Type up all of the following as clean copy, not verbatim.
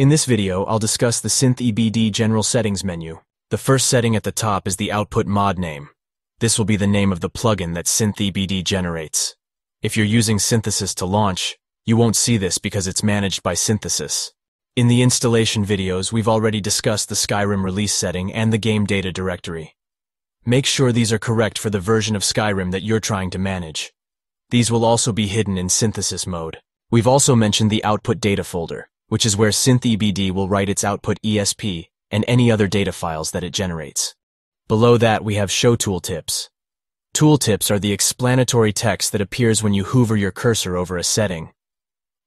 In this video, I'll discuss the SynthEBD General Settings menu. The first setting at the top is the output mod name. This will be the name of the plugin that SynthEBD generates. If you're using Synthesis to launch, you won't see this because it's managed by Synthesis. In the installation videos, we've already discussed the Skyrim release setting and the game data directory. Make sure these are correct for the version of Skyrim that you're trying to manage. These will also be hidden in Synthesis mode. We've also mentioned the output data folder, which is where SynthEBD will write its output ESP and any other data files that it generates. Below that, we have Show Tooltips. Tooltips are the explanatory text that appears when you hover your cursor over a setting.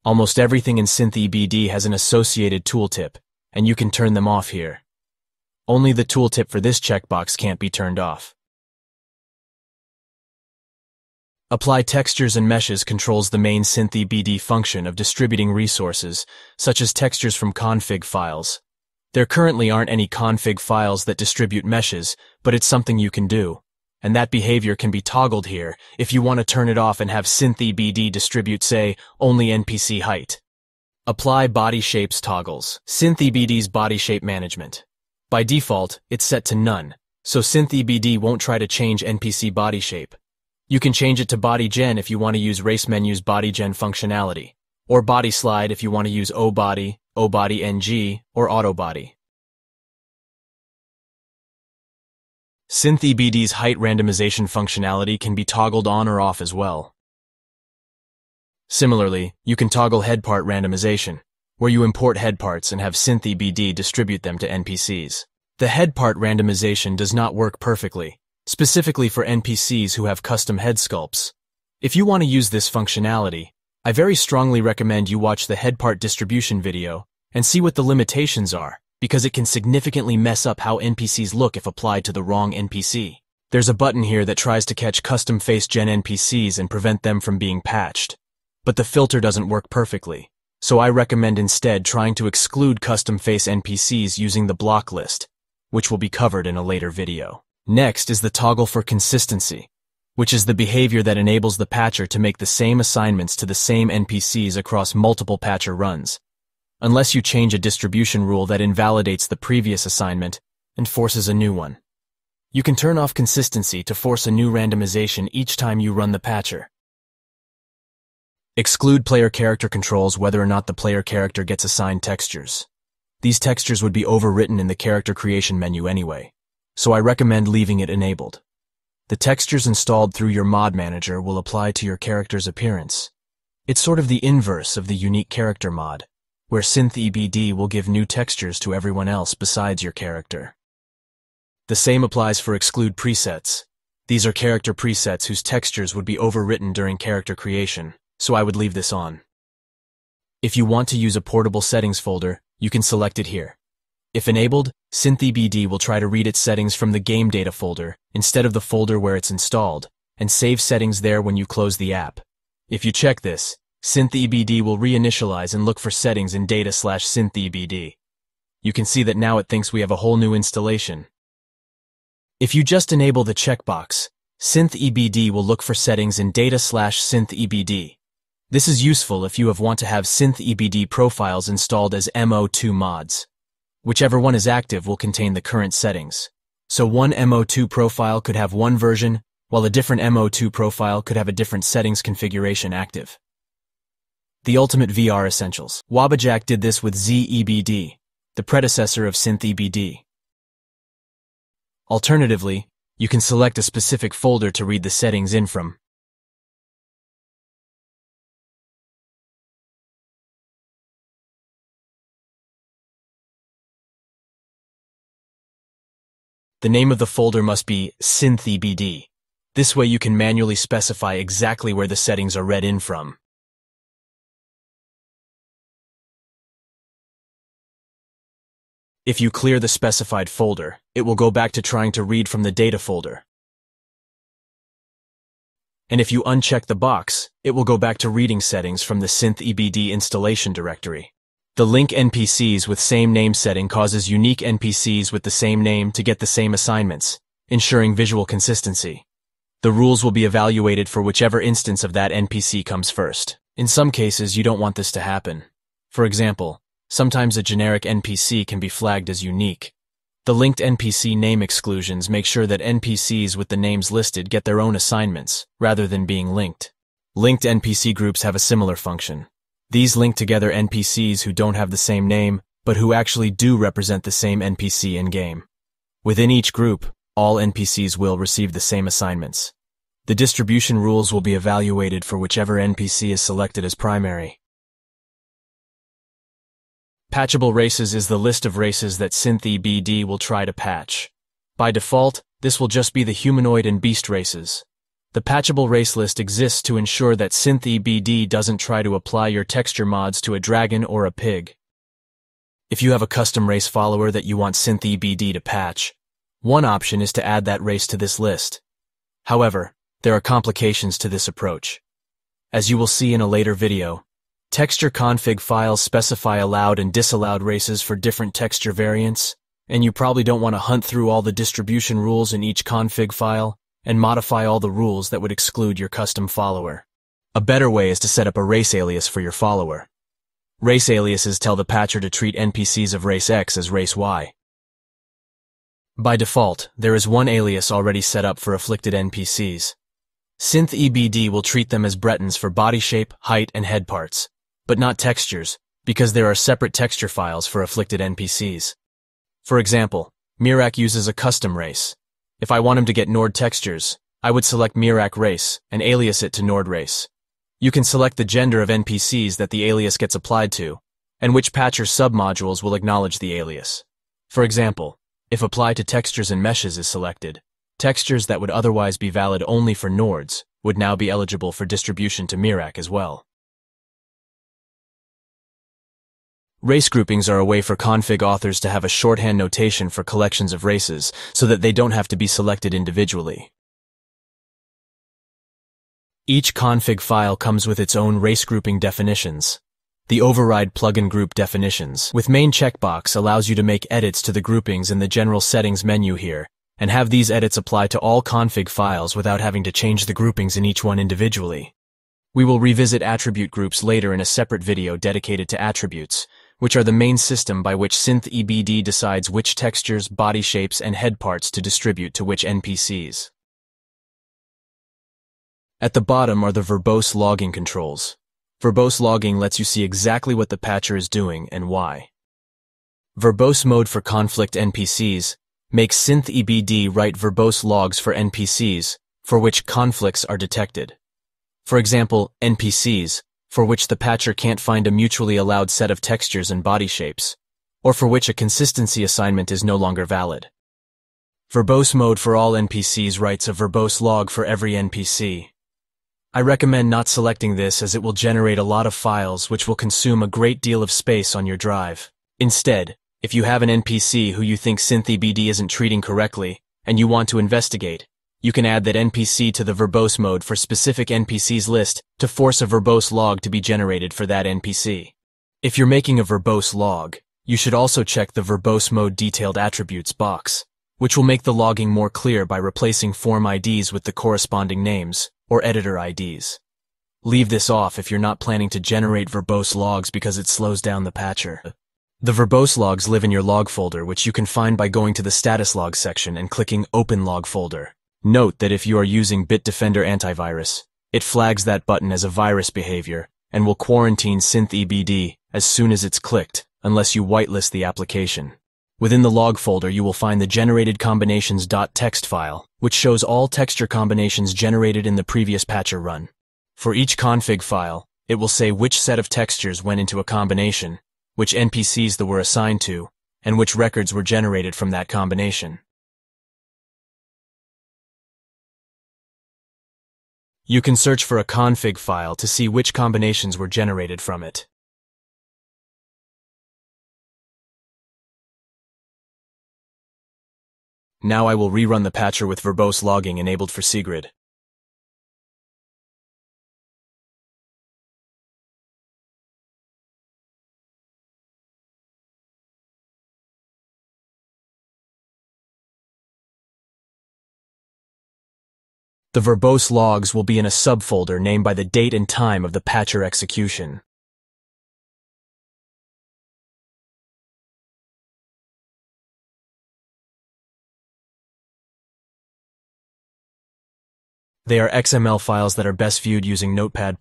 Almost everything in SynthEBD has an associated tooltip, and you can turn them off here. Only the tooltip for this checkbox can't be turned off. Apply Textures and Meshes controls the main SynthEBD function of distributing resources, such as textures from config files. There currently aren't any config files that distribute meshes, but it's something you can do. And that behavior can be toggled here if you want to turn it off and have SynthEBD distribute, say, only NPC height. Apply Body Shapes toggles. SynthEBD's body shape management. By default, it's set to none, so SynthEBD won't try to change NPC body shape. You can change it to Body Gen if you want to use Race Menu's Body Gen functionality, or Body Slide if you want to use OBody, OBody NG, or AutoBody. SynthEBD's height randomization functionality can be toggled on or off as well. Similarly, you can toggle head part randomization, where you import head parts and have SynthEBD distribute them to NPCs. The head part randomization does not work perfectly, specifically for NPCs who have custom head sculpts. If you want to use this functionality, I very strongly recommend you watch the head part distribution video and see what the limitations are, because it can significantly mess up how NPCs look if applied to the wrong NPC. There's a button here that tries to catch custom face gen NPCs and prevent them from being patched. But the filter doesn't work perfectly, so I recommend instead trying to exclude custom face NPCs using the block list, which will be covered in a later video. Next is the toggle for consistency, which is the behavior that enables the patcher to make the same assignments to the same NPCs across multiple patcher runs, unless you change a distribution rule that invalidates the previous assignment and forces a new one. You can turn off consistency to force a new randomization each time you run the patcher. Exclude player character controls whether or not the player character gets assigned textures. These textures would be overwritten in the character creation menu anyway, so I recommend leaving it enabled. The textures installed through your mod manager will apply to your character's appearance. It's sort of the inverse of the unique character mod, where SynthEBD will give new textures to everyone else besides your character. The same applies for exclude presets. These are character presets whose textures would be overwritten during character creation, so I would leave this on. If you want to use a portable settings folder, you can select it here. If enabled, SynthEBD will try to read its settings from the game data folder instead of the folder where it's installed, and save settings there when you close the app. If you check this, SynthEBD will reinitialize and look for settings in data/SynthEBD. You can see that now it thinks we have a whole new installation. If you just enable the checkbox, SynthEBD will look for settings in data/SynthEBD. This is useful if you want to have SynthEBD profiles installed as MO2 mods. Whichever one is active will contain the current settings. So one MO2 profile could have one version, while a different MO2 profile could have a different settings configuration active. The Ultimate VR Essentials. Wabajak did this with ZEBD, the predecessor of SynthEBD. Alternatively, you can select a specific folder to read the settings in from. The name of the folder must be SynthEBD. This way you can manually specify exactly where the settings are read in from. If you clear the specified folder, it will go back to trying to read from the data folder. And if you uncheck the box, it will go back to reading settings from the SynthEBD installation directory. The link NPCs with same name setting causes unique NPCs with the same name to get the same assignments, ensuring visual consistency. The rules will be evaluated for whichever instance of that NPC comes first. In some cases, you don't want this to happen. For example, Sometimes a generic NPC can be flagged as unique. The linked NPC name exclusions make sure that NPCs with the names listed get their own assignments, rather than being linked. Linked NPC groups have a similar function. These link together NPCs who don't have the same name, but who actually do represent the same NPC in-game. Within each group, all NPCs will receive the same assignments. The distribution rules will be evaluated for whichever NPC is selected as primary. Patchable races is the list of races that SynthEBD will try to patch. By default, this will just be the humanoid and beast races. The patchable race list exists to ensure that SynthEBD doesn't try to apply your texture mods to a dragon or a pig. If you have a custom race follower that you want SynthEBD to patch, one option is to add that race to this list. However, there are complications to this approach. As you will see in a later video, texture config files specify allowed and disallowed races for different texture variants, and you probably don't want to hunt through all the distribution rules in each config file and modify all the rules that would exclude your custom follower. A better way is to set up a race alias for your follower. Race aliases tell the patcher to treat NPCs of race X as race Y. By default, there is one alias already set up for afflicted NPCs. SynthEBD will treat them as Bretons for body shape, height, and head parts, but not textures, because there are separate texture files for afflicted NPCs. For example, Mirak uses a custom race. If I want him to get Nord textures, I would select Mirak race and alias it to Nord race. You can select the gender of NPCs that the alias gets applied to, and which patcher submodules will acknowledge the alias. For example, if apply to textures and meshes is selected, textures that would otherwise be valid only for Nords would now be eligible for distribution to Mirak as well. Race groupings are a way for config authors to have a shorthand notation for collections of races so that they don't have to be selected individually. Each config file comes with its own race grouping definitions. The override plugin group definitions with main checkbox allows you to make edits to the groupings in the general settings menu here and have these edits apply to all config files without having to change the groupings in each one individually. We will revisit attribute groups later in a separate video dedicated to attributes, which are the main system by which SynthEBD decides which textures, body shapes, and head parts to distribute to which NPCs. At the bottom are the verbose logging controls. Verbose logging lets you see exactly what the patcher is doing and why. Verbose mode for conflict NPCs makes SynthEBD write verbose logs for NPCs for which conflicts are detected. For example, NPCs, for which the patcher can't find a mutually allowed set of textures and body shapes, or for which a consistency assignment is no longer valid. Verbose mode for all NPCs writes a verbose log for every NPC. I recommend not selecting this as it will generate a lot of files which will consume a great deal of space on your drive. Instead, if you have an NPC who you think SynthEBD isn't treating correctly and you want to investigate, you can add that NPC to the verbose mode for specific NPCs list to force a verbose log to be generated for that NPC. If you're making a verbose log, you should also check the verbose mode detailed attributes box, which will make the logging more clear by replacing form IDs with the corresponding names, or editor IDs. Leave this off if you're not planning to generate verbose logs because it slows down the patcher. The verbose logs live in your log folder, which you can find by going to the status log section and clicking Open Log Folder. Note that if you are using Bitdefender antivirus, it flags that button as a virus behavior and will quarantine SynthEBD as soon as it's clicked, unless you whitelist the application. Within the log folder, you will find the generated combinations.txt file, which shows all texture combinations generated in the previous patcher run. For each config file, it will say which set of textures went into a combination, which NPCs they were assigned to, and which records were generated from that combination. You can search for a config file to see which combinations were generated from it. Now I will rerun the patcher with verbose logging enabled for Sigrid. The verbose logs will be in a subfolder named by the date and time of the patcher execution. They are XML files that are best viewed using Notepad++.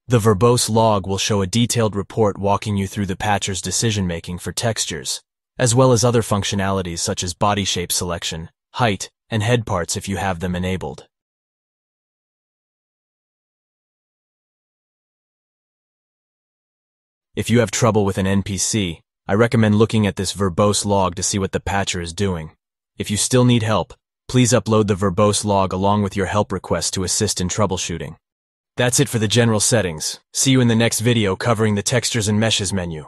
The verbose log will show a detailed report walking you through the patcher's decision-making for textures, as well as other functionalities such as body shape selection, height, and head parts if you have them enabled. If you have trouble with an NPC, I recommend looking at this verbose log to see what the patcher is doing. If you still need help, please upload the verbose log along with your help request to assist in troubleshooting. That's it for the general settings. See you in the next video covering the Textures and Meshes menu.